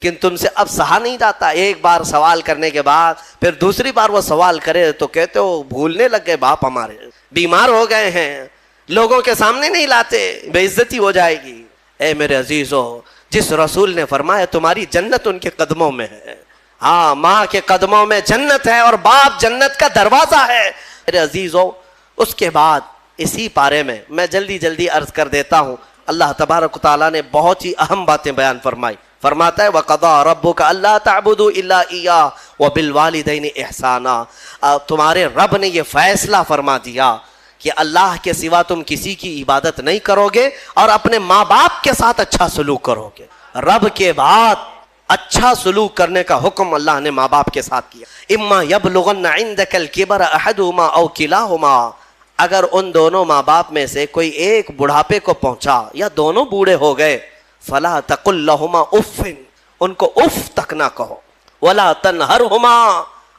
لیکن تم سے اب سہا نہیں جاتا. ایک بار سوال کرنے کے بعد پھر دوسری بار وہ سوال کرے تو کہتے ہو بھولنے لگ گئے باپ ہمارے, بیمار ہو گئے ہیں, لوگوں کے سامنے نہیں لاتے, بے عزتی ہو جائے گی. اے میرے عزیزو, جس رسول نے فرمایا تمہاری جنت ان کے قدموں میں ہے, ہاں ماں کے قدموں میں جنت ہے اور باپ جنت کا دروازہ ہے. میرے عزیزو, اس کے بعد اسی پارے میں میں جلدی جلدی عرض کر دیتا ہوں, اللہ تبارک و تعالیٰ نے بہت ہی اہم باتیں بیان فرمائی. فرماتا ہے وَقَضَىٰ رَبُّكَ أَلَّا تَعْبُدُوا إِلَّا إِيَّاهُ وَبِالْوَالِدَيْنِ إِحْسَانًا. تمہارے رب نے یہ فیصلہ فرما دیا کہ اللہ کے سوا تم کسی کی عبادت نہیں کرو گے اور اپنے ماں باپ کے ساتھ اچھا سلوک کرو گے. رب کے بعد اچھا سلوک کرنے کا حکم اللہ نے ماں باپ کے ساتھ کیا. اما یبلغن عندک الکبر احدہما او کلاہما, اگر ان دونوں ماں باپ میں سے کوئی ایک بڑھاپے کو پہنچا یا دونوں بوڑھے ہو گئے, فلا تقل لہما اف, ان کو اف تک نہ کہو, ولا تنہرہما,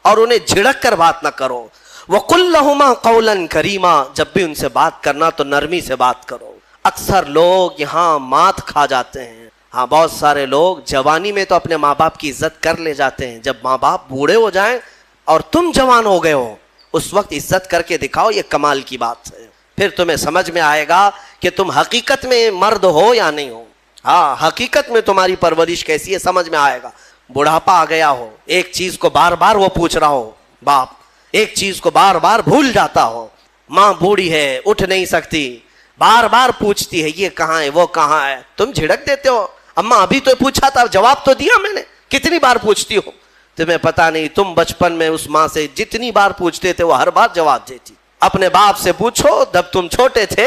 اور انہیں جھڑک کر بات نہ کرو, وقل لہما قولا کریما, جب بھی ان سے بات کرنا تو نرمی سے بات کرو. اکثر لوگ یہاں مات کھا جاتے ہیں. ہاں بہت سارے لوگ جوانی میں تو اپنے ماں باپ کی عزت کر لے جاتے ہیں, جب ماں باپ بوڑھے ہو جائیں اور تم جوان ہو گئے ہو اس وقت عزت کر کے دکھاؤ, یہ کمال کی بات ہے. پھر تمہیں سمجھ میں آئے گا کہ تم حقیقت میں مرد ہو یا نہیں ہو. ہاں حقیقت میں تمہاری پرورش کیسی ہے سمجھ میں آئے گا. بڑھاپا آ گیا ہو, ایک چیز کو بار بار وہ پوچھ رہا ہو, باپ ایک چیز کو بار بار بھول جاتا ہو, ماں بوڑھی ہے اٹھ نہیں سکتی, بار بار پوچھتی ہے یہ کہاں ہے وہ کہاں ہے, تم جھڑک دیتے ہو, اماں ابھی تو پوچھا تھا جواب تو دیا میں نے, کتنی بار پوچھتی ہو, تمہیں پتا نہیں تم بچپن میں اس ماں سے جتنی بار پوچھتے تھے وہ ہر بار جواب دیتی. اپنے باپ سے پوچھو, جب تم چھوٹے تھے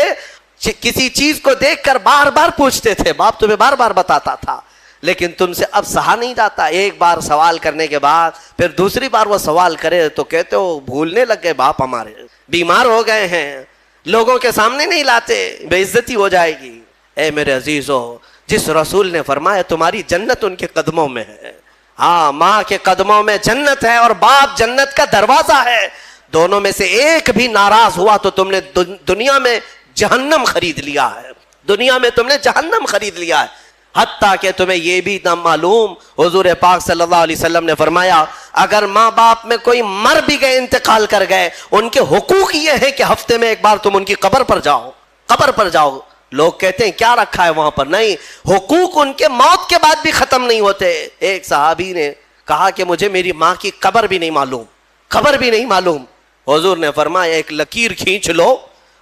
کسی چیز کو دیکھ کر بار بار پوچھتے تھے, باپ تمہیں بار بار بتاتا تھا, لیکن تم سے اب سہا نہیں جاتا. ایک بار سوال کرنے کے بعد پھر دوسری بار وہ سوال کرے تو کہتے ہو بھولنے لگ گئے باپ ہمارے, بیمار ہو گئے ہیں, لوگوں کے سامنے نہیں لاتے, بے عزتی ہو جائے گی. اے میرے عزیزو, جس رسول نے فرمایا تمہاری جنت ان کے قدموں میں ہے, ہاں ماں کے قدموں میں جنت ہے اور باپ جنت کا دروازہ ہے. دونوں میں سے ایک بھی ناراض ہوا تو تم نے دنیا میں جہنم خرید لیا ہے, دنیا میں تم نے جہنم خرید لیا ہے. حتیٰ کہ تمہیں یہ بھی نہ معلوم, حضور پاک صلی اللہ علیہ وسلم نے فرمایا اگر ماں باپ میں کوئی مر بھی گئے, انتقال کر گئے, ان کے حقوق یہ ہے کہ ہفتے میں ایک بار تم ان کی قبر پر جاؤ, قبر پر جاؤ. لوگ کہتے ہیں کیا رکھا ہے وہاں پر, نہیں, حقوق ان کے موت کے بعد بھی ختم نہیں ہوتے. ایک صحابی نے کہا کہ مجھے میری ماں کی قبر بھی نہیں معلوم, قبر بھی نہیں معلوم. حضور نے فرمایا ایک لکیر کھینچ لو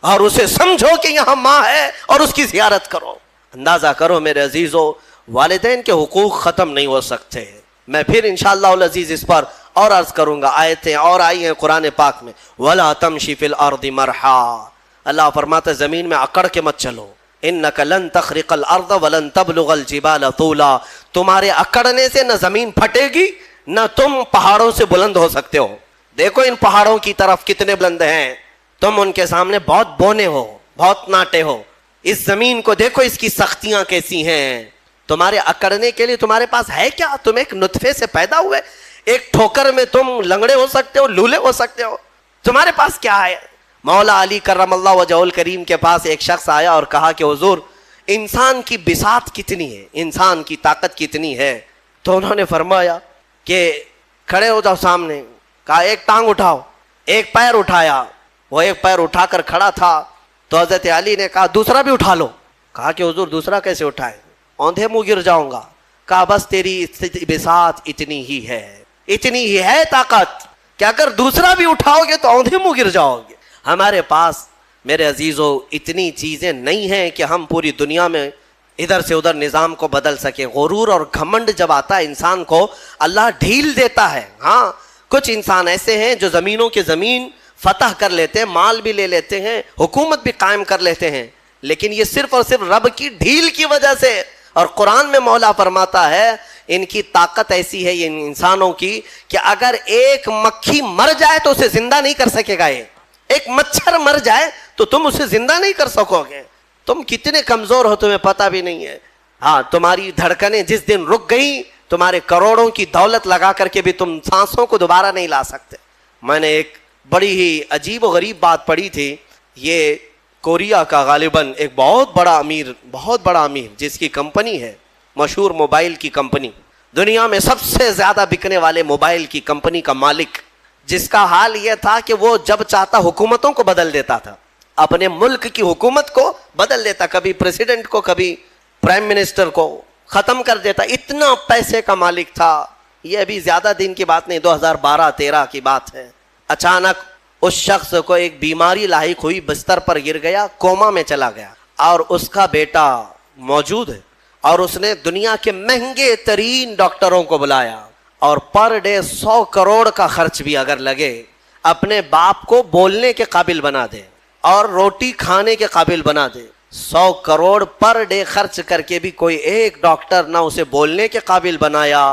اور اسے سمجھو کہ یہاں ماں ہے اور اس کی زیارت کرو. اندازہ کرو میرے عزیزو, والدین کے حقوق ختم نہیں ہو سکتے. میں پھر انشاءاللہ العزیز اس پر اور عرض کروں گا, آیتیں اور آئی ہیں قرآن پاک میں, وَلَا تَمْشِ فِي الْأَرْضِ مَرْحًا, اللہ فرماتا ہے زمین میں اکڑ کے مت چلو. اِنَّكَ لَن تَخْرِقَ الْأَرْضَ وَلَن تَبْلُغَ الْجِبَالَ طُولًا, تمہارے اکڑنے سے نہ زمین پھٹے گی نہ تم پہاڑوں سے بلند ہو سکتے ہو. دیکھو ان پہاڑوں کی طرف کتنے بلند ہیں, تم ان کے سامنے بہت بونے ہو, بہت ناٹے ہو. اس زمین کو دیکھو اس کی سختیاں کیسی ہیں, تمہارے اکڑنے کے لیے تمہارے پاس ہے کیا؟ تم ایک نطفے سے پیدا ہوئے, ایک ٹھوکر میں تم لنگڑے ہو سکتے ہو, لولے ہو سکتے ہو, تمہارے پاس کیا ہے؟ مولا علی کرم اللہ وجہہ الکریم کے پاس ایک شخص آیا اور کہا کہ حضور انسان کی بساط کتنی ہے, انسان کی طاقت کتنی ہے؟ تو انہوں نے فرمایا کہ کھڑے ہو جاؤ سامنے. کہا ایک ٹانگ اٹھاؤ, ایک پیر اٹھایا, وہ ایک پیر اٹھا کر کھڑا تھا تو حضرت علی نے کہا دوسرا بھی اٹھا لو. کہا کہ حضور دوسرا کیسے اٹھائے, اوندھے منہ گر جاؤں گا. کہا بس تیری بساط اتنی ہی ہے, اتنی ہی ہے طاقت کہ اگر دوسرا بھی اٹھاؤ گے تو اوندھے منہ گر جاؤ گے. ہمارے پاس میرے عزیزو اتنی چیزیں نہیں ہیں کہ ہم پوری دنیا میں ادھر سے ادھر نظام کو بدل سکیں. غرور اور گھمنڈ جب آتا ہے انسان کو, اللہ ڈھیل دیتا ہے. ہاں کچھ انسان ایسے ہیں جو زمینوں کے زمین فتح کر لیتے ہیں, مال بھی لے لیتے ہیں, حکومت بھی قائم کر لیتے ہیں, لیکن یہ صرف اور صرف رب کی ڈھیل کی وجہ سے. اور قرآن میں مولا فرماتا ہے ان کی طاقت ایسی ہے ان انسانوں کی کہ اگر ایک مکھی مر جائے تو اسے زندہ نہیں کر سکے گا, ایک مچھر مر جائے تو تم اسے زندہ نہیں کر سکو گے. تم کتنے کمزور ہو تمہیں پتہ بھی نہیں ہے. ہاں تمہاری دھڑکنیں جس دن رک گئی, تمہارے کروڑوں کی دولت لگا کر کے بھی تم سانسوں کو دوبارہ نہیں لا سکتے. میں نے ایک بڑی ہی عجیب و غریب بات پڑھی تھی. یہ کوریا کا غالباً ایک بہت بڑا امیر جس کی کمپنی ہے, مشہور موبائل کی کمپنی, دنیا میں سب سے زیادہ بکنے والے موبائل کی کمپنی کا مالک، جس کا حال یہ تھا کہ وہ جب چاہتا حکومتوں کو بدل دیتا تھا، اپنے ملک کی حکومت کو بدل دیتا، کبھی پریزیڈنٹ کو کبھی پرائم منسٹر کو ختم کر دیتا، اتنا پیسے کا مالک تھا. یہ ابھی زیادہ دن کی بات نہیں، 2012-13 کی بات ہے. اچانک اس شخص کو ایک بیماری لاحق ہوئی، بستر پر گر گیا، کوما میں چلا گیا، اور اس کا بیٹا موجود ہے، اور اس نے دنیا کے مہنگے ترین ڈاکٹروں کو بلایا، اور پر ڈے 100 کروڑ کا خرچ بھی اگر لگے اپنے باپ کو بولنے کے قابل بنا دے اور روٹی کھانے کے قابل بنا دے. 100 کروڑ پر ڈے خرچ کر کے بھی کوئی ایک ڈاکٹر نہ اسے بولنے کے قابل بنایا،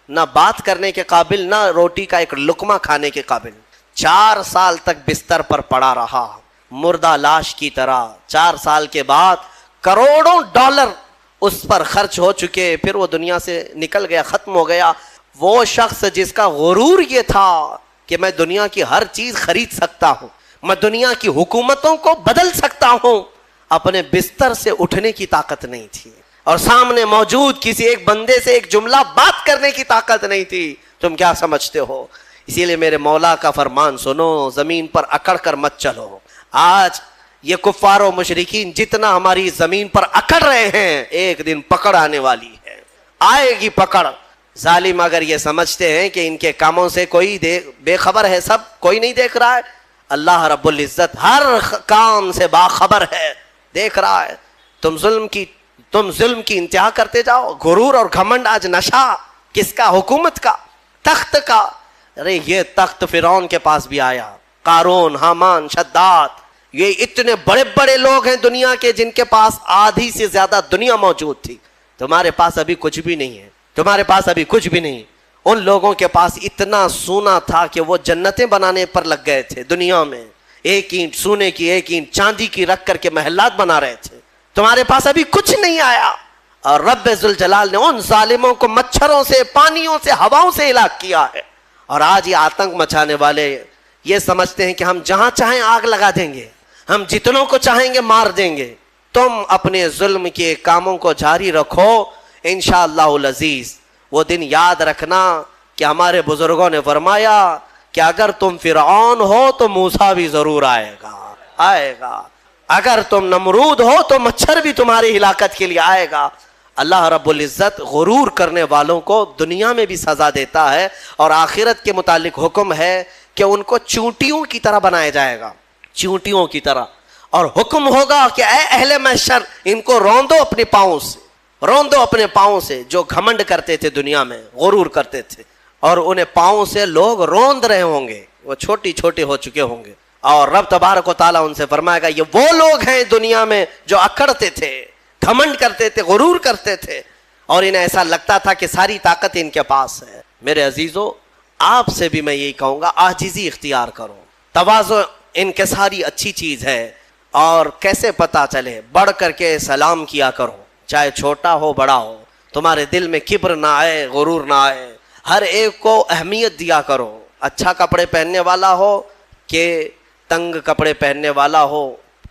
نہ بات کرنے کے قابل، نہ روٹی کا ایک لقمہ کھانے کے قابل. 4 سال تک بستر پر پڑا رہا مردہ لاش کی طرح. 4 سال کے بعد کروڑوں ڈالر اس پر خرچ ہو چکے، پھر وہ دنیا سے نکل گیا، ختم ہو گیا. وہ شخص جس کا غرور یہ تھا کہ میں دنیا کی ہر چیز خرید سکتا ہوں، میں دنیا کی حکومتوں کو بدل سکتا ہوں، اپنے بستر سے اٹھنے کی طاقت نہیں تھی، اور سامنے موجود کسی ایک بندے سے ایک جملہ بات کرنے کی طاقت نہیں تھی. تم کیا سمجھتے ہو؟ اسی لیے میرے مولا کا فرمان سنو، زمین پر اکڑ کر مت چلو. آج یہ کفار و مشرکین جتنا ہماری زمین پر اکڑ رہے ہیں، ایک دن پکڑ آنے والی ہے، آئے گی پکڑ. ظالم اگر یہ سمجھتے ہیں کہ ان کے کاموں سے کوئی بے خبر ہے، سب کوئی نہیں دیکھ رہا ہے، اللہ رب العزت ہر کام سے باخبر ہے، دیکھ رہا ہے. تم ظلم کی انتہا کرتے جاؤ. غرور اور گھمنڈ آج نشہ کس کا؟ حکومت کا، تخت کا. ارے یہ تخت فرعون کے پاس بھی آیا، قارون، حامان، شداد، یہ اتنے بڑے بڑے لوگ ہیں دنیا کے جن کے پاس آدھی سے زیادہ دنیا موجود تھی. تمہارے پاس ابھی کچھ بھی نہیں ہے، تمہارے پاس ابھی کچھ بھی نہیں. ان لوگوں کے پاس اتنا سونا تھا کہ وہ جنتیں بنانے پر لگ گئے تھے دنیا میں. ایک اینٹ سونے کی، ایک اینٹ چاندی کی رکھ کر کے محلات بنا رہے تھے. تمہارے پاس ابھی کچھ نہیں آیا، اور رب ذوالجلال نے ان ظالموں کو مچھروں سے، پانیوں سے، ہواؤں سے ہلاک کیا ہے. اور آج یہ آتنک مچانے والے یہ سمجھتے ہیں کہ ہم جہاں چاہیں آگ لگا دیں گے، ہم جتنوں کو چاہیں گے مار دیں گے. تم اپنے ظلم کے کاموں کو جاری رکھو، انشاءاللہ العزیز. وہ دن یاد رکھنا کہ ہمارے بزرگوں نے فرمایا کہ اگر تم فرعون ہو تو موسیٰ بھی ضرور آئے گا. اگر تم نمرود ہو تو مچھر بھی تمہاری ہلاکت کے لیے آئے گا. اللہ رب العزت غرور کرنے والوں کو دنیا میں بھی سزا دیتا ہے، اور آخرت کے متعلق حکم ہے کہ ان کو چونٹیوں کی طرح بنایا جائے گا، چونٹیوں کی طرح. اور حکم ہوگا کہ اے اہل محشر، ان کو روندو اپنے پاؤں سے، روندو اپنے پاؤں سے. جو گھمنڈ کرتے تھے دنیا میں، غرور کرتے تھے، اور انہیں پاؤں سے لوگ روند رہے ہوں گے، وہ چھوٹی چھوٹے ہو چکے ہوں گے. اور رب تبارک و تعالیٰ ان سے فرمائے گا یہ وہ لوگ ہیں دنیا میں جو اکڑتے تھے، گھمنڈ کرتے تھے، غرور کرتے تھے، اور انہیں ایسا لگتا تھا کہ ساری طاقت ان کے پاس ہے. میرے عزیزو، آپ سے بھی میں یہی کہوں گا، عاجزی اختیار کرو. تواضع انکساری اچھی چیز ہے، اور کیسے پتا چلے؟ بڑھ کر کے سلام کیا کرو، چاہے چھوٹا ہو بڑا ہو. تمہارے دل میں کبر نہ آئے، غرور نہ آئے. ہر ایک کو اہمیت دیا کرو، اچھا کپڑے پہننے والا ہو کہ تنگ کپڑے پہننے والا ہو،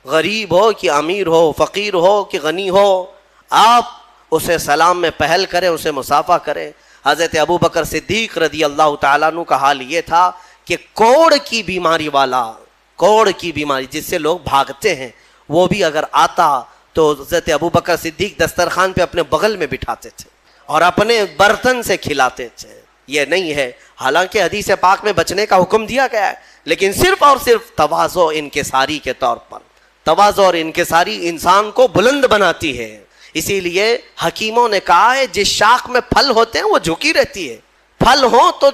غریب ہو کہ امیر ہو، فقیر ہو کہ غنی ہو، آپ اسے سلام میں پہل کریں، اسے مصافحہ کریں. حضرت ابوبکر صدیق رضی اللہ تعالیٰ عنہ کا حال یہ تھا کہ کوڑ کی بیماری والا، کوڑ کی بیماری جس سے لوگ بھاگتے ہیں، وہ بھی اگر آتا تو حضرت ابوبکر صدیق دسترخوان پہ اپنے بغل میں بٹھاتے تھے اور اپنے برتن سے کھلاتے تھے. یہ نہیں ہے، حالانکہ حدیث پاک میں بچنے کا حکم دیا گیا ہے، لیکن صرف اور صرف تواضع انکساری کے طور پر. تواضع اور انکساری انسان کو بلند بناتی ہے. اسی لیے حکیموں نے کہا ہے جس شاخ میں پھل ہوتے ہیں وہ جھکی رہتی ہے، پھل ہوں تو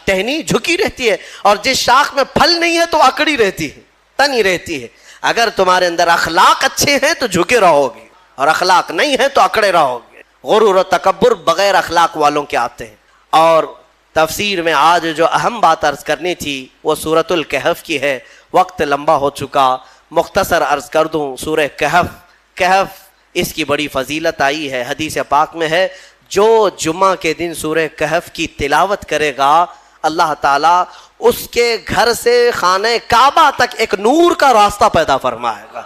ٹہنی جھکی رہتی ہے، اور جس شاخ میں پھل نہیں ہے تو اکڑی رہتی ہے، تنی رہتی ہے. اگر تمہارے اندر اخلاق اچھے ہیں تو جھکے رہو گے، اور اخلاق نہیں ہے تو اکڑے رہو گے. غرور و تکبر بغیر اخلاق والوں کے آتے ہیں. اور تفسیر میں آج جو اہم بات عرض کرنی تھی وہ سورۃ الکہف کی ہے. وقت لمبا ہو چکا، مختصر عرض کر دوں. سورہ کہف اس کی بڑی فضیلت آئی ہے، حدیث پاک میں ہے جو جمعہ کے دن سورہ کہف کی تلاوت کرے گا اللہ تعالیٰ اس کے گھر سے خانہ کعبہ تک ایک نور کا راستہ پیدا فرمائے گا.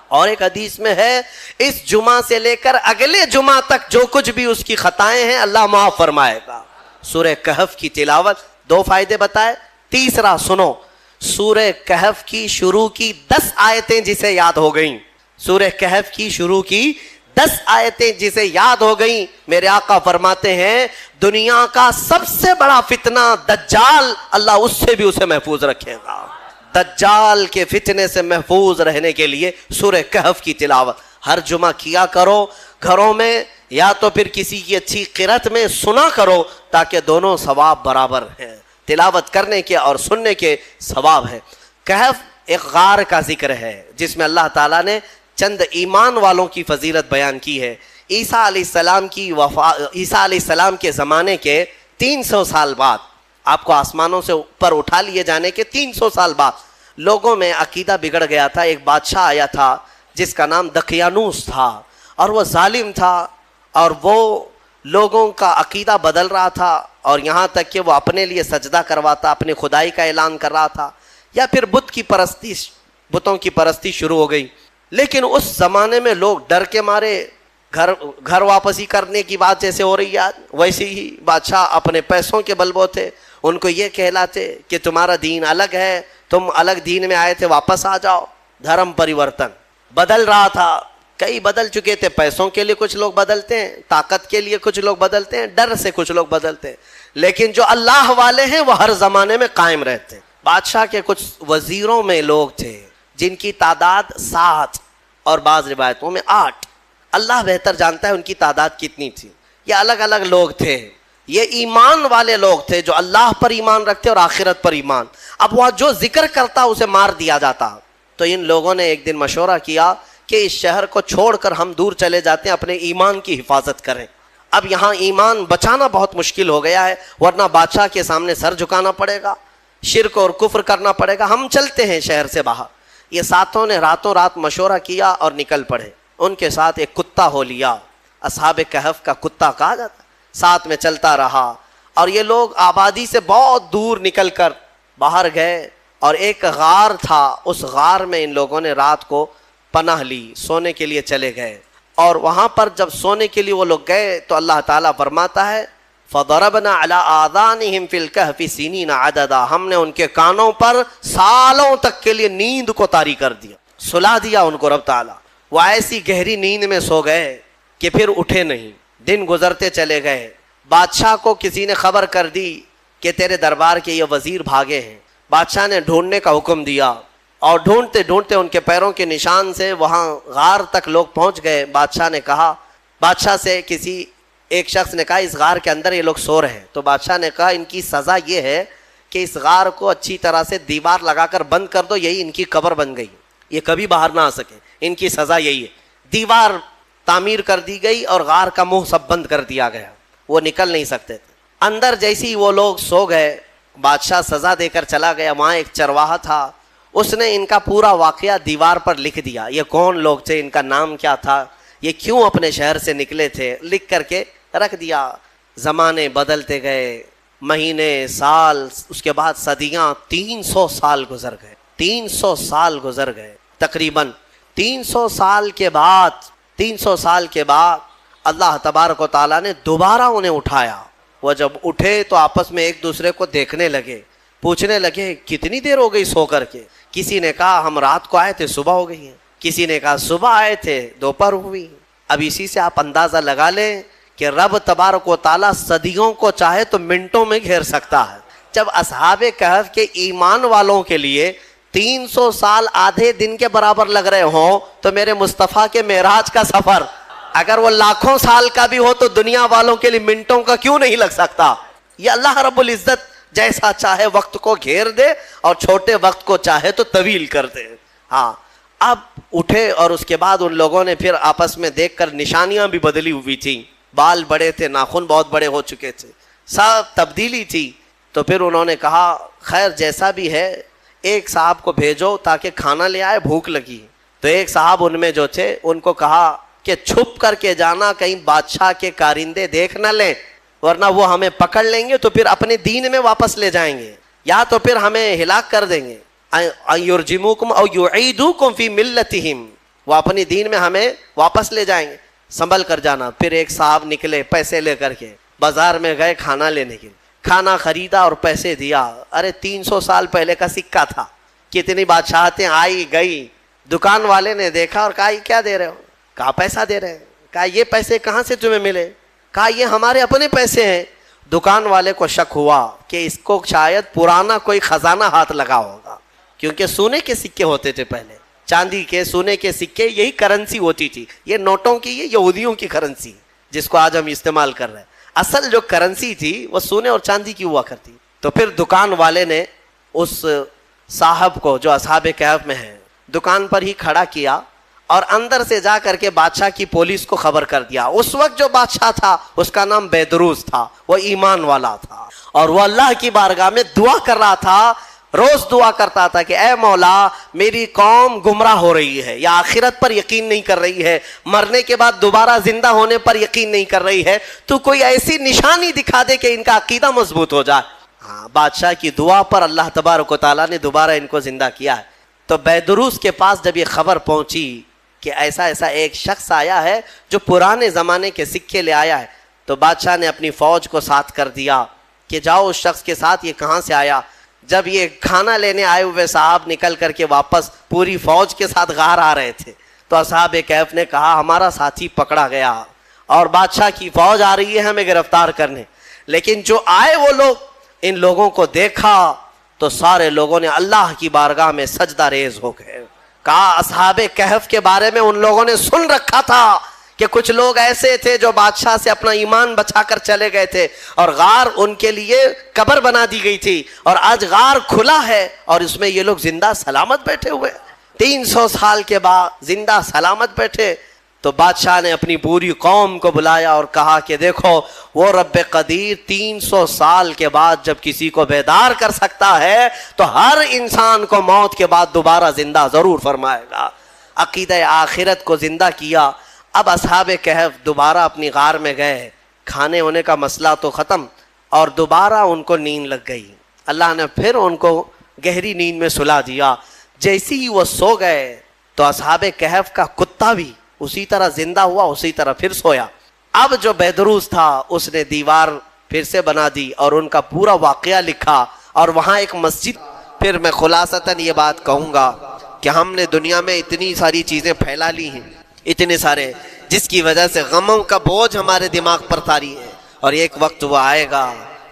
اور ایک حدیث میں ہے اس جمعہ سے لے کر اگلے جمعہ تک جو کچھ بھی اس کی خطائیں ہیں اللہ معاف فرمائے گا۔ سورہ کہف کی تلاوت، 2 فائدے بتائے۔ تیسرا سنو، سورہ کہف کی شروع کی 10 آیتیں جسے یاد ہو گئیں، سورہ کہف کی شروع کی 10 آیتیں جسے یاد ہو گئیں، میرے آقا فرماتے ہیں دنیا کا سب سے بڑا فتنہ دجال، اللہ اس سے بھی اسے محفوظ رکھے گا۔ دجال کے فتنے سے محفوظ رہنے کے لیے سورہ کہف کی تلاوت ہر جمعہ کیا کرو، گھروں میں یا تو پھر کسی کی اچھی قرأت میں سنا کرو، تاکہ دونوں ثواب برابر ہیں، تلاوت کرنے کے اور سننے کے ثواب ہیں۔ کہف ایک غار کا ذکر ہے جس میں اللہ تعالیٰ نے چند ایمان والوں کی فضیلت بیان کی ہے۔ عیسیٰ علیہ السلام کے زمانے کے 300 سال بعد، آپ کو آسمانوں سے اوپر اٹھا لیے جانے کے 300 سال بعد لوگوں میں عقیدہ بگڑ گیا تھا۔ ایک بادشاہ آیا تھا جس کا نام دقیانوس تھا، اور وہ ظالم تھا، اور وہ لوگوں کا عقیدہ بدل رہا تھا، اور یہاں تک کہ وہ اپنے لیے سجدہ کرواتا، اپنی خدائی کا اعلان کر رہا تھا، یا پھر بتوں کی پرستی شروع ہو گئی۔ لیکن اس زمانے میں لوگ ڈر کے مارے گھر واپسی کرنے کی بات جیسے ہو رہی ہے ویسے ہی بادشاہ اپنے پیسوں کے بلبوتے ان کو یہ کہلاتے کہ تمہارا دین الگ ہے، تم الگ دین میں آئے تھے، واپس آ جاؤ۔ دھرم پریورتن بدل رہا تھا، کئی بدل چکے تھے، پیسوں کے لیے کچھ لوگ بدلتے ہیں، طاقت کے لیے کچھ لوگ بدلتے ہیں، ڈر سے کچھ لوگ بدلتے ہیں، لیکن جو اللہ والے ہیں وہ ہر زمانے میں قائم رہتے ہیں۔ بادشاہ کے کچھ وزیروں میں لوگ تھے جن کی تعداد 7 اور بعض روایتوں میں 8، اللہ بہتر جانتا ہے ان کی تعداد کتنی تھی۔ یہ الگ الگ لوگ تھے، یہ ایمان والے لوگ تھے جو اللہ پر ایمان رکھتے اور آخرت پر ایمان۔ اب وہ جو ذکر کرتا اسے مار دیا جاتا۔ تو ان لوگوں نے ایک دن مشورہ کیا کہ اس شہر کو چھوڑ کر ہم دور چلے جاتے ہیں، اپنے ایمان کی حفاظت کریں۔ اب یہاں ایمان بچانا بہت مشکل ہو گیا ہے، ورنہ بادشاہ کے سامنے سر جھکانا پڑے گا، شرک اور کفر کرنا پڑے گا، ہم چلتے ہیں شہر سے باہر۔ یہ ساتوں نے راتوں رات مشورہ کیا اور نکل پڑے۔ ان کے ساتھ ایک کتا ہو لیا، اصحاب کہف کا کتا کہا جاتا، ساتھ میں چلتا رہا، اور یہ لوگ آبادی سے بہت دور نکل کر باہر گئے، اور ایک غار تھا، اس غار میں ان لوگوں نے رات کو پناہ لی، سونے کے لیے چلے گئے۔ اور وہاں پر جب سونے کے لیے وہ لوگ گئے تو اللہ تعالیٰ فرماتا ہے فَضَرَبْنَا عَلَىٰ آذَانِهِمْ فِي الْكَهْفِ سِنِينَ عَدَدًا، ہم نے ان کے کانوں پر سالوں تک کے لیے نیند کو طاری کر دیا، سلا دیا ان کو رب تعالیٰ۔ وہ ایسی گہری نیند میں سو گئے کہ پھر اٹھے نہیں، دن گزرتے چلے گئے۔ بادشاہ کو کسی نے خبر کر دی کہ تیرے دربار کے یہ وزیر بھاگے ہیں۔ بادشاہ نے ڈھونڈنے کا حکم دیا، اور ڈھونڈتے ڈھونڈتے ان کے پیروں کے نشان سے وہاں غار تک لوگ پہنچ گئے۔ بادشاہ سے کسی ایک شخص نے کہا اس غار کے اندر یہ لوگ سو رہے ہیں۔ تو بادشاہ نے کہا ان کی سزا یہ ہے کہ اس غار کو اچھی طرح سے دیوار لگا کر بند کر دو، یہی ان کی قبر بن گئی، یہ کبھی باہر نہ آ سکے، ان کی سزا یہی ہے۔ دیوار تعمیر کر دی گئی اور غار کا منہ سب بند کر دیا گیا، وہ نکل نہیں سکتے تھے۔ اندر جیسی وہ لوگ سو گئے، بادشاہ سزا دے کر چلا گیا۔ وہاں ایک چرواہا تھا، اس نے ان کا پورا واقعہ دیوار پر لکھ دیا، یہ کون لوگ تھے، ان کا نام کیا تھا، یہ کیوں اپنے شہر سے نکلے تھے، لکھ کر کے رکھ دیا۔ زمانے بدلتے گئے، مہینے، سال، اس کے بعد صدیاں، 300 سال گزر گئے، 300 سال گزر گئے تقریباً۔ 300 سال کے بعد اللہ تبارک و تعالیٰ نے دوبارہ انہیں اٹھایا۔ وہ جب اٹھے تو آپس میں ایک دوسرے کو دیکھنے لگے، پوچھنے لگے کتنی دیر ہو گئی سو کر کے۔ کسی نے کہا ہم رات کو آئے تھے صبح ہو گئی ہے، کسی نے کہا صبح آئے تھے دوپہر ہوئی۔ اب اسی سے آپ اندازہ لگا لیں کہ رب تبارک و تعالیٰ صدیوں کو چاہے تو منٹوں میں گھیر سکتا ہے۔ جب اصحاب کہف کے ایمان والوں کے لیے 300 سال آدھے دن کے برابر لگ رہے ہوں تو میرے مصطفیٰ کے معراج کا سفر اگر وہ لاکھوں سال کا بھی ہو تو دنیا والوں کے لیے منٹوں کا کیوں نہیں لگ سکتا؟ یہ اللہ رب العزت جیسا چاہے وقت کو گھیر دے اور چھوٹے وقت کو چاہے تو طویل کر دے۔ ہاں، اب اٹھے اور اس کے بعد ان لوگوں نے پھر آپس میں دیکھ کر نشانیاں بھی بدلی ہوئی تھیں، بال بڑے تھے، ناخن بہت بڑے ہو چکے تھے، سب تبدیلی تھی۔ تو پھر انہوں نے کہا خیر جیسا بھی ہے ایک صاحب کو بھیجو تاکہ کھانا لے آئے، بھوک لگی۔ تو ایک صاحب ان میں جو تھے ان کو کہا کہ چھپ کر کے جانا، کہیں بادشاہ کے کارندے دیکھ نہ لیں، ورنہ وہ ہمیں پکڑ لیں گے تو پھر اپنے دین میں واپس لے جائیں گے، یا تو پھر ہمیں ہلاک کر دیں گے۔ یرجموکم او یعیدوکم فی ملتہم، وہ اپنی دین میں ہمیں واپس لے جائیں گے، سنبھل کر جانا۔ پھر ایک صاحب نکلے پیسے لے کر کے، بازار میں گئے کھانا لینے کے لیے، کھانا خریدا اور پیسے دیا۔ ارے 300 سال پہلے کا سکہ تھا، کتنی بادشاہتیں آئی گئی۔ دکان والے نے دیکھا اور کہا یہ کیا دے رہے ہو؟ کہا پیسہ دے رہے ہیں۔ کہا یہ پیسے کہاں سے تمہیں ملے؟ کہا یہ ہمارے اپنے پیسے ہیں۔ دکان والے کو شک ہوا کہ اس کو شاید پرانا کوئی خزانہ ہاتھ لگا ہوگا، کیونکہ سونے کے سکے ہوتے تھے پہلے، چاندی کے سونے کے سکے، یہی کرنسی ہوتی تھی۔ یہ نوٹوں کی، یہ یہودیوں کی کرنسی جس کو آج ہم استعمال کر رہے ہیں، اصل جو کرنسی تھی وہ سونے اور چاندی کی ہوا کرتی۔ تو پھر دکان والے نے اس صاحب کو جو اصحاب کہف میں ہیں دکان پر ہی کھڑا کیا اور اندر سے جا کر کے بادشاہ کی پولیس کو خبر کر دیا۔ اس وقت جو بادشاہ تھا اس کا نام بیدروس تھا، وہ ایمان والا تھا اور وہ اللہ کی بارگاہ میں دعا کر رہا تھا، روز دعا کرتا تھا کہ اے مولا میری قوم گمراہ ہو رہی ہے، یا آخرت پر یقین نہیں کر رہی ہے، مرنے کے بعد دوبارہ زندہ ہونے پر یقین نہیں کر رہی ہے، تو کوئی ایسی نشانی دکھا دے کہ ان کا عقیدہ مضبوط ہو جائے۔ بادشاہ کی دعا پر اللہ تبارک و تعالیٰ نے دوبارہ ان کو زندہ کیا ہے۔ تو بیدروس کے پاس جب یہ خبر پہنچی کہ ایسا ایسا ایک شخص آیا ہے جو پرانے زمانے کے سکے لے آیا ہے، تو بادشاہ نے اپنی فوج کو ساتھ کر دیا کہ جاؤ اس شخص کے ساتھ، یہ کہاں سے آیا۔ جب یہ کھانا لینے آئے ہوئے صاحب نکل کر کے واپس پوری فوج کے ساتھ غار آ رہے تھے، تو اصحاب کہف نے کہا ہمارا ساتھی پکڑا گیا اور بادشاہ کی فوج آ رہی ہے ہمیں گرفتار کرنے۔ لیکن جو آئے وہ لوگ، ان لوگوں کو دیکھا تو سارے لوگوں نے اللہ کی بارگاہ میں سجدہ ریز ہو گئے۔ کہا اصحاب کہف کے بارے میں ان لوگوں نے سن رکھا تھا کہ کچھ لوگ ایسے تھے جو بادشاہ سے اپنا ایمان بچا کر چلے گئے تھے اور غار ان کے لیے قبر بنا دی گئی تھی، اور آج غار کھلا ہے اور اس میں یہ لوگ زندہ سلامت بیٹھے ہوئے، 300 سال کے بعد زندہ سلامت بیٹھے۔ تو بادشاہ نے اپنی پوری قوم کو بلایا اور کہا کہ دیکھو وہ رب قدیر 300 سال کے بعد جب کسی کو بیدار کر سکتا ہے تو ہر انسان کو موت کے بعد دوبارہ زندہ ضرور فرمائے گا۔ عقیدہ آخرت کو زندہ کیا۔ اب اصحاب کہف دوبارہ اپنی غار میں گئے، کھانے ہونے کا مسئلہ تو ختم، اور دوبارہ ان کو نیند لگ گئی۔ اللہ نے پھر ان کو گہری نیند میں سلا دیا۔ جیسی ہی وہ سو گئے تو اصحاب کہف کا کتا بھی اسی طرح زندہ ہوا، اسی طرح پھر سویا۔ اب جو بیدروس تھا اس نے دیوار پھر سے بنا دی اور ان کا پورا واقعہ لکھا، اور وہاں ایک مسجد۔ پھر میں خلاصتاً یہ بات کہوں گا کہ ہم نے دنیا میں اتنی ساری چیزیں پھیلا لی ہیں، اتنے سارے، جس کی وجہ سے غموں کا بوجھ ہمارے دماغ پر طاری ہے، اور ایک وقت وہ آئے گا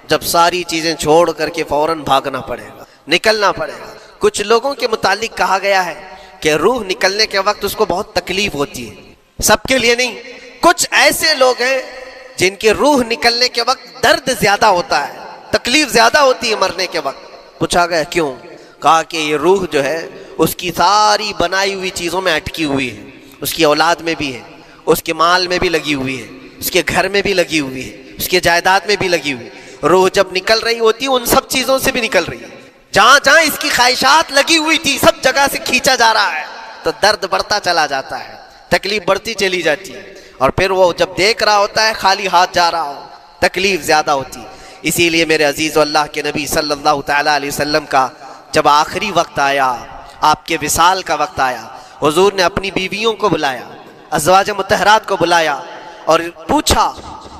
جب ساری چیزیں چھوڑ کر کے فوراً بھاگنا پڑے گا، نکلنا پڑے گا۔ کچھ لوگوں کے متعلق کہا گیا ہے کہ روح نکلنے کے وقت اس کو بہت تکلیف ہوتی ہے، سب کے لیے نہیں۔ کچھ ایسے لوگ ہیں جن کے روح نکلنے کے وقت درد زیادہ ہوتا ہے، تکلیف زیادہ ہوتی ہے مرنے کے وقت۔ پوچھا گیا کیوں؟ کہا کہ یہ روح جو ہے اس کی ساری بنائی ہوئی چیزوں میں اٹکی ہوئی ہے، اس کی اولاد میں بھی ہے، اس کے مال میں بھی لگی ہوئی ہے، اس کے گھر میں بھی لگی ہوئی ہے، اس کے جائیداد میں بھی لگی ہوئی ہے۔ روح جب نکل رہی ہوتی ہے ان سب چیزوں سے بھی نکل رہی ہے، جہاں جہاں اس کی خواہشات لگی ہوئی تھی سب جگہ سے کھینچا جا رہا ہے، تو درد بڑھتا چلا جاتا ہے، تکلیف بڑھتی چلی جاتی ہے، اور پھر وہ جب دیکھ رہا ہوتا ہے خالی ہاتھ جا رہا ہو، تکلیف زیادہ ہوتی ہے۔ اسی لیے میرے عزیز و اللہ کے نبی صلی اللہ تعالیٰ علیہ وسلم کا جب آخری وقت آیا، آپ کے وصال کا وقت آیا، حضور نے اپنی بیویوں کو بلایا، ازواج مطہرات کو بلایا اور پوچھا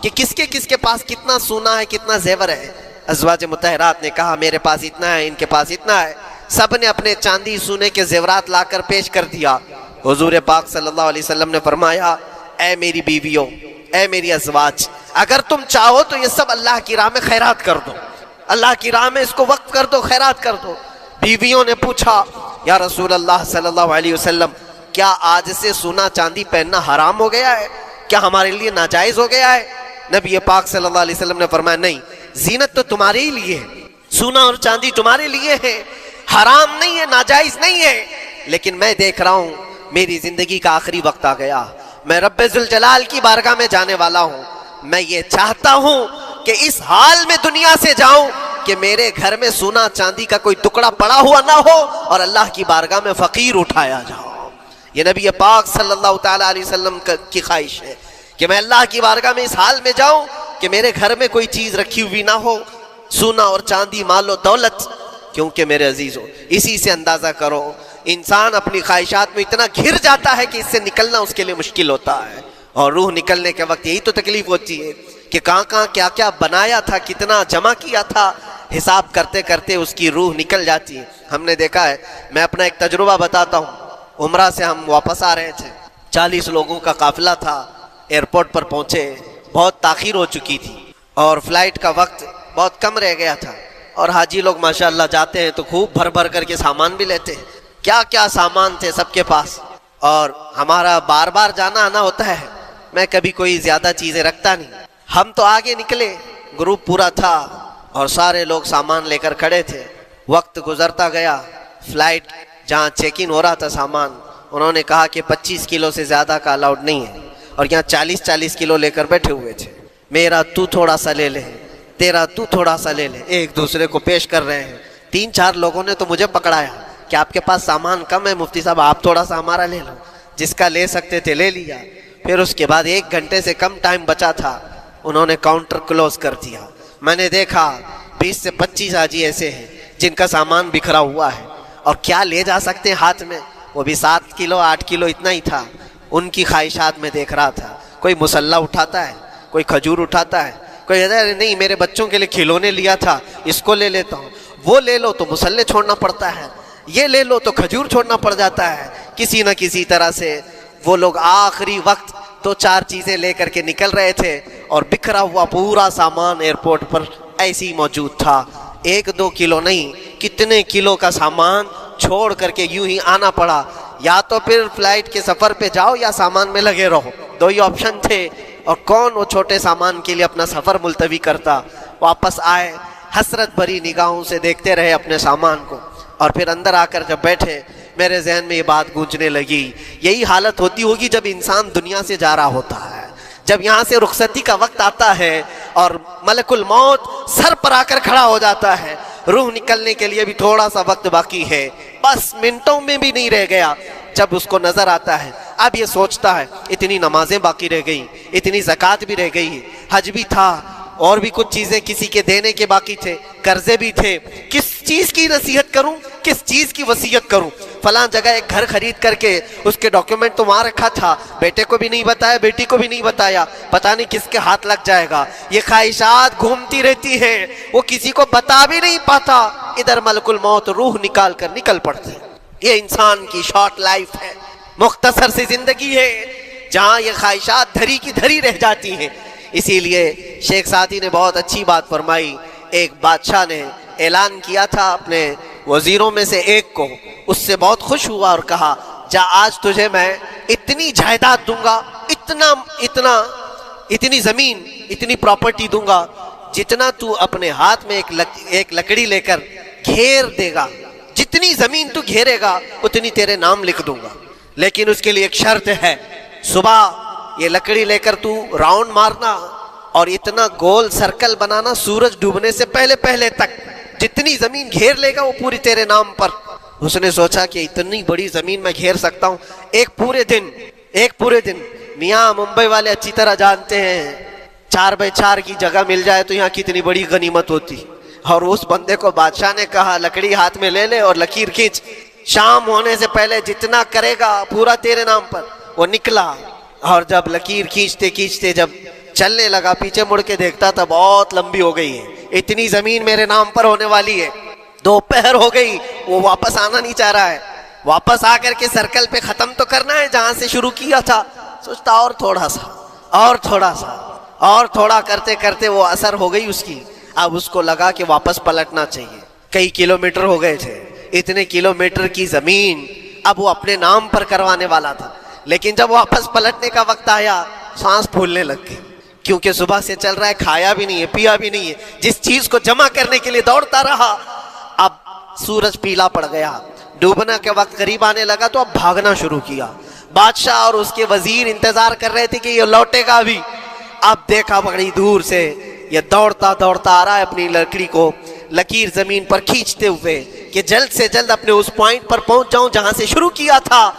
کہ کس کے پاس کتنا سونا ہے، کتنا زیور ہے۔ ازواج مطہرات نے کہا میرے پاس اتنا ہے، ان کے پاس اتنا ہے۔ سب نے اپنے چاندی سونے کے زیورات لا کر پیش کر دیا۔ حضور پاک صلی اللہ علیہ وسلم نے فرمایا اے میری بیویوں، اے میری ازواج، اگر تم چاہو تو یہ سب اللہ کی راہ میں خیرات کر دو، اللہ کی راہ میں اس کو وقف کر دو، خیرات کر دو۔ بیویوں نے پوچھا یا رسول اللہ صلی اللہ علیہ وسلم، کیا آج سے سونا چاندی پہننا حرام ہو گیا ہے؟ کیا ہمارے لیے ناجائز ہو گیا ہے؟ نبی پاک صلی اللہ علیہ وسلم نے فرمایا نہیں، زینت تو تمہارے ہی لیے ہے، سونا اور چاندی تمہارے لیے ہے، حرام نہیں ہے، ناجائز نہیں ہے، لیکن میں دیکھ رہا ہوں میری زندگی کا آخری وقت آ گیا، میں رب ذوالجلال کی بارگاہ میں جانے والا ہوں، میں یہ چاہتا ہوں کہ اس حال میں دنیا سے جاؤں کہ میرے گھر میں سونا چاندی کا کوئی ٹکڑا پڑا ہوا نہ ہو اور اللہ کی بارگاہ میں فقیر اٹھایا جاؤ۔ یہ نبی پاک صلی اللہ تعالیٰ علیہ وسلم کی خواہش ہے کہ میں اللہ کی بارگاہ میں اس حال میں جاؤں کہ میرے گھر میں کوئی چیز رکھی ہوئی نہ ہو، سونا اور چاندی، مال و دولت۔ کیونکہ میرے عزیزو اسی سے اندازہ کرو انسان اپنی خواہشات میں اتنا گھر جاتا ہے کہ اس سے نکلنا اس کے لیے مشکل ہوتا ہے، اور روح نکلنے کے وقت یہی تو تکلیف ہوتی ہے کہ کہاں کہاں کیا کیا بنایا تھا، کتنا جمع کیا تھا، حساب کرتے کرتے اس کی روح نکل جاتی ہے۔ ہم نے دیکھا ہے، میں اپنا ایک تجربہ بتاتا ہوں۔ عمرہ سے ہم واپس آ رہے تھے، 40 لوگوں کا قافلہ تھا، ایئرپورٹ پر پہنچے، بہت تاخیر ہو چکی تھی اور فلائٹ کا وقت بہت کم رہ گیا تھا، اور حاجی لوگ ماشاءاللہ جاتے ہیں تو خوب بھر بھر کر کے سامان بھی لیتے ہیں، کیا کیا سامان تھے سب کے پاس، اور ہمارا بار بار جانا آنا ہوتا ہے، میں کبھی کوئی زیادہ چیزیں رکھتا نہیں۔ ہم تو آگے نکلے، گروپ پورا تھا اور سارے لوگ سامان لے کر کھڑے تھے، وقت گزرتا گیا، فلائٹ جہاں چیک ان ہو رہا تھا سامان، انہوں نے کہا کہ 25 کلو سے زیادہ کا الاؤڈ نہیں ہے، اور یہاں 40 کلو لے کر بیٹھے ہوئے تھے، میرا تو تھوڑا سا لے لے، تیرا تو تھوڑا سا لے لے، ایک دوسرے کو پیش کر رہے ہیں۔ 3-4 لوگوں نے تو مجھے پکڑایا کہ آپ کے پاس سامان کم ہے مفتی صاحب، آپ تھوڑا سا ہمارا لے لو، جس کا لے سکتے تھے لے لیا۔ پھر اس کے بعد 1 گھنٹے سے کم ٹائم بچا تھا، انہوں نے کاؤنٹر کلوز کر دیا۔ میں نے دیکھا 20 سے 25 حاجی ایسے ہیں جن کا سامان بکھرا ہوا ہے، اور کیا لے جا سکتے ہیں ہاتھ میں، وہ بھی 7 کلو 8 کلو اتنا ہی تھا۔ ان کی خواہشات میں دیکھ رہا تھا، کوئی مسلح اٹھاتا ہے، کوئی کھجور اٹھاتا ہے، کوئی نہیں میرے بچوں کے لیے کھلونے لیا تھا اس کو لے لیتا ہوں، وہ لے لو تو مسلح چھوڑنا پڑتا ہے، یہ لے لو تو کھجور چھوڑنا پڑ جاتا ہے۔ کسی نہ کسی طرح سے وہ لوگ آخری وقت 2-4 چیزیں لے کر کے نکل رہے تھے، اور بکھرا ہوا پورا سامان ایئرپورٹ پر ایسے ہی موجود تھا، 1-2 کلو نہیں، کتنے کلو کا سامان چھوڑ کر کے یوں ہی آنا پڑا۔ یا تو پھر فلائٹ کے سفر پہ جاؤ یا سامان میں لگے رہو، 2 ہی آپشن تھے، اور کون وہ چھوٹے سامان کے لیے اپنا سفر ملتوی کرتا۔ واپس آئے، حسرت بھری نگاہوں سے دیکھتے رہے اپنے سامان کو، اور پھر اندر آ کر جب بیٹھے میرے ذہن میں یہ بات گونجنے لگی، یہی حالت ہوتی ہوگی جب انسان دنیا سے جا رہا ہوتا ہے، جب یہاں سے رخصتی کا وقت آتا ہے اور ملک الموت سر پر آ کر کھڑا ہو جاتا ہے، روح نکلنے کے لیے بھی تھوڑا سا وقت باقی ہے، بس منٹوں میں بھی نہیں رہ گیا۔ جب اس کو نظر آتا ہے، اب یہ سوچتا ہے اتنی نمازیں باقی رہ گئی، اتنی زکوٰۃ بھی رہ گئی، حج بھی تھا، اور بھی کچھ چیزیں کسی کے دینے کے باقی تھے، قرضے بھی تھے، کس چیز کی نصیحت کروں، کس چیز کی وصیت کروں؟ فلاں جگہ ایک گھر خرید کر کے اس کے ڈاکیومنٹ تو وہاں رکھا تھا، بیٹے کو بھی نہیں بتایا، بیٹی کو بھی نہیں بتایا، پتہ نہیں کس کے ہاتھ لگ جائے گا۔ یہ خواہشات گھومتی رہتی ہیں، وہ کسی کو بتا بھی نہیں پاتا، ادھر ملک الموت روح نکال کر نکل پڑتے ہیں۔ یہ انسان کی شارٹ لائف ہے، مختصر سی زندگی ہے، جہاں یہ خواہشات دھری کی دھری رہ جاتی ہیں۔ اسی لیے شیخ سعدی نے بہت اچھی بات فرمائی، ایک بادشاہ نے اعلان کیا تھا اپنے وزیروں میں سے ایک کو، اس سے بہت خوش ہوا اور کہا جا آج تجھے میں اتنی جائیداد دوں گا، اتنی زمین، اتنی پراپرٹی دوں گا، جتنا تو اپنے ہاتھ میں ایک لکڑی لے کر گھیر دے گا، جتنی زمین تو گھیرے گا اتنی تیرے نام لکھ دوں گا، لیکن اس کے لیے ایک شرط ہے، صبح یہ لکڑی لے کر تو راؤنڈ مارنا اور اتنا گول سرکل بنانا سورج ڈوبنے سے پہلے پہلے تک، جتنی زمین گھیر لے گا وہ پوری تیرے نام پر۔ اس نے سوچا کہ اتنی بڑی زمین میں گھیر سکتا ہوں ایک پورے دن۔ میاں ممبئی والے اچھی طرح جانتے ہیں 4x4 کی جگہ مل جائے تو یہاں کتنی بڑی غنیمت ہوتی، اور اس بندے کو بادشاہ نے کہا لکڑی ہاتھ میں لے لے اور لکیر کھینچ، شام ہونے سے پہلے جتنا کرے گا پورا تیرے نام پر۔ وہ نکلا، اور جب لکیر کھینچتے کھینچتے جب چلنے لگا، پیچھے مڑ کے دیکھتا تھا بہت لمبی ہو گئی ہے، اتنی زمین میرے نام پر ہونے والی ہے۔ دوپہر ہو گئی، وہ واپس آنا نہیں چاہ رہا ہے، واپس آ کر کے سرکل پہ ختم تو کرنا ہے جہاں سے شروع کیا تھا۔ سوچتا اور تھوڑا سا اور تھوڑا کرتے کرتے وہ اثر ہو گئی اس کی، اب اس کو لگا کہ واپس پلٹنا چاہیے۔ کئی کلومیٹر ہو گئے تھے، اتنے کلومیٹر کی زمین اب وہ اپنے نام پر کروانے والا تھا، لیکن جب واپس پلٹنے کا وقت آیا سانس پھولنے لگ گئی، کیونکہ صبح سے چل رہا ہے، کھایا بھی نہیں ہے، پیا بھی نہیں ہے، جس چیز کو جمع کرنے کے لیے دوڑتا رہا، اب سورج پیلا پڑ گیا، ڈوبنا کے وقت قریب آنے لگا تو اب بھاگنا شروع کیا۔ بادشاہ اور اس کے وزیر انتظار کر رہے تھے کہ یہ لوٹے گا بھی، اب دیکھا بڑی دور سے یہ دوڑتا آ رہا ہے اپنی لکڑی کو لکیر زمین پر کھینچتے ہوئے کہ جلد سے جلد اپنے اس پوائنٹ پر پہنچ جاؤں جہاں سے شروع کیا تھا۔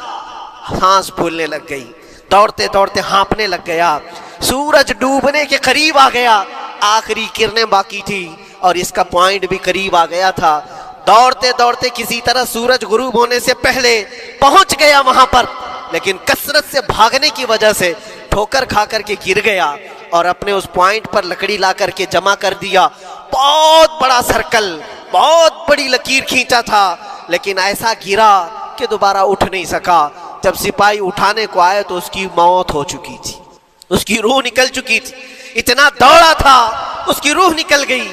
سانس پھولنے لگ گئی، دوڑتے ہانپنے لگ گیا، سورج ڈوبنے کے قریب آ گیا، آخری کرنیں باقی تھی اور اس کا پوائنٹ بھی قریب آ گیا تھا۔ دوڑتے دوڑتے کسی طرح سورج غروب ہونے سے پہلے پہنچ گیا وہاں پر، لیکن کثرت سے بھاگنے کی وجہ سے ٹھوکر کھا کر کے گر گیا اور اپنے اس پوائنٹ پر لکڑی لا کر کے جمع کر دیا۔ بہت بڑا سرکل، بہت بڑی لکیر کھینچا تھا، لیکن ایسا گرا کہ دوبارہ اٹھ نہیں سکا۔ جب سپاہی اٹھانے کو آئے تو اس کی موت ہو چکی تھی، اس کی روح نکل چکی تھی، اتنا دوڑا تھا اس کی روح نکل گئی۔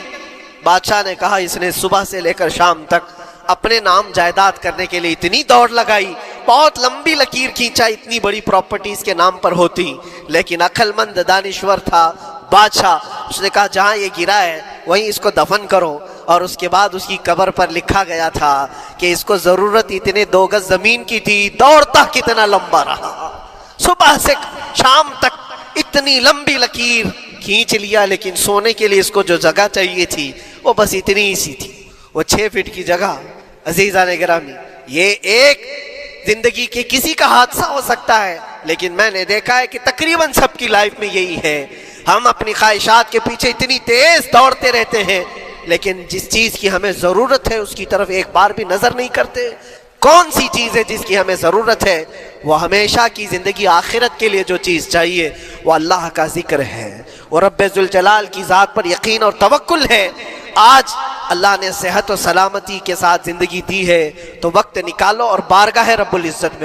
بادشاہ نے کہا اس نے صبح سے لے کر شام تک اپنے نام جائیداد کرنے کے لیے اتنی دوڑ لگائی، بہت لمبی لکیر کھینچا، اتنی بڑی پراپرٹیز کے نام پر ہوتی، لیکن عقل مند دانشور تھا بادشاہ۔ اس نے کہا جہاں یہ گرا ہے وہیں اس کو دفن کرو، اور اس کے بعد اس کی قبر پر لکھا گیا تھا کہ اس کو ضرورت اتنے 2 گز زمین کی تھی، دوڑتا کتنا لمبا رہا، صبح سے شام تک اتنی لمبی لکیر کھینچ لیا، لیکن سونے کے لیے اس کو جو جگہ چاہیے تھی وہ بس اتنی ہی سی تھی، وہ 6 فٹ کی جگہ۔ عزیزان گرامی، یہ ایک زندگی کے کسی کا حادثہ ہو سکتا ہے، لیکن میں نے دیکھا ہے کہ تقریباً سب کی لائف میں یہی ہے۔ ہم اپنی خواہشات کے پیچھے اتنی تیز دوڑتے رہتے ہیں، لیکن جس چیز کی ہمیں ضرورت ہے اس کی طرف ایک بار بھی نظر نہیں کرتے۔ کون سی چیز ہے جس کی ہمیں ضرورت ہے؟ وہ ہمیشہ کی زندگی آخرت کے لیے جو چیز چاہیے وہ اللہ کا ذکر ہے، وہ رب ذوالجلال کی ذات پر یقین اور توکل ہے۔ آج اللہ نے صحت و سلامتی کے ساتھ زندگی دی ہے تو وقت نکالو اور بارگاہ رب العزت میں